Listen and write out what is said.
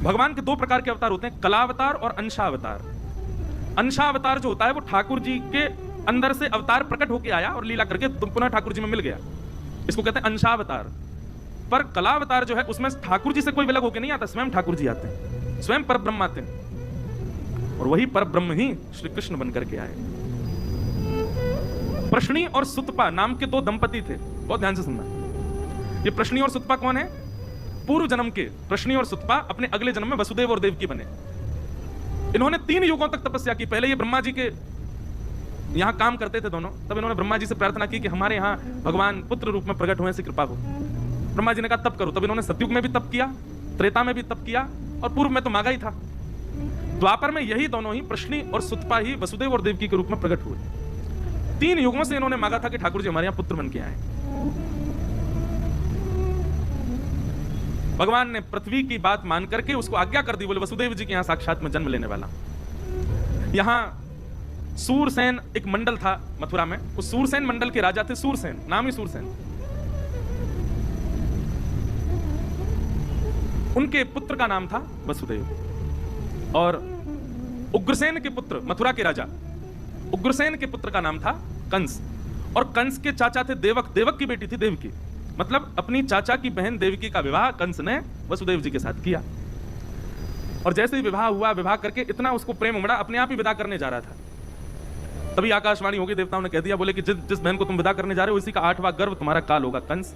भगवान के दो प्रकार के अवतार होते हैं, कलावतार और अंशावतार। अंशावतार जो होता है वो ठाकुर जी के अंदर से अवतार प्रकट होके आया और लीला करके पुनः ठाकुर जी में मिल गया, इसको कहते हैं अंशावतार। पर कलावतार जो है उसमें ठाकुर जी से कोई विलग होके नहीं आता, स्वयं ठाकुर जी आते हैं, स्वयं परब्रह्म आते हैं, और वही परब्रह्म ही श्री कृष्ण बनकर के आए। प्रश्नी और सुतपा नाम के दो दंपति थे, बहुत ध्यान से सुनना। ये प्रश्नी और सुतपा कौन है? पूर्व जन्म के प्रश्नी और सुतपा अपने अगले जन्म में वसुदेव और देवकी बने। इन्होंने 3 युगों तक तपस्या की। पहले ये ब्रह्मा जी के यहां काम करते थे दोनों, तब इन्होंने ब्रह्मा जी से प्रार्थना की कि हमारे यहां भगवान पुत्र रूप में प्रकट हुए, ऐसी कृपा हो। ब्रह्मा जी ने कहा तप करो, तब इन्होंने सतयुग में भी तप किया, त्रेता में भी तप किया, और पूर्व में तो मांगा ही था। द्वापर में यही दोनों ही प्रश्नी और सुतपा ही वसुदेव और देवकी के रूप में प्रकट हुए। 3 युगों से इन्होंने मांगा था कि ठाकुर जी हमारे यहां पुत्र बन के आए। भगवान ने पृथ्वी की बात मान करके उसको आज्ञा कर दी, बोले वसुदेव जी के यहां साक्षात में जन्म लेने वाला। यहां सूरसेन एक मंडल था मथुरा में, उस सूरसेन मंडल के राजा थे सूरसेन, नाम ही सूरसेन। उनके पुत्र का नाम था वसुदेव, और उग्रसेन के पुत्र, मथुरा के राजा उग्रसेन के पुत्र का नाम था कंस, और कंस के चाचा थे देवक, देवक की बेटी थी देवकी। मतलब अपनी चाचा की बहन देवकी का विवाह कंस ने वसुदेव जी के साथ किया। और जैसे ही विवाह हुआ, विवाह करके इतना उसको प्रेम उमड़ा, अपने आप ही विदा करने जा रहा था। तभी आकाशवाणी होगी, देवताओं ने कह दिया, बोले कि जिस बहन को तुम विदा करने जा रहे हो इसी का 8वां गर्भ तुम्हारा काल होगा कंस।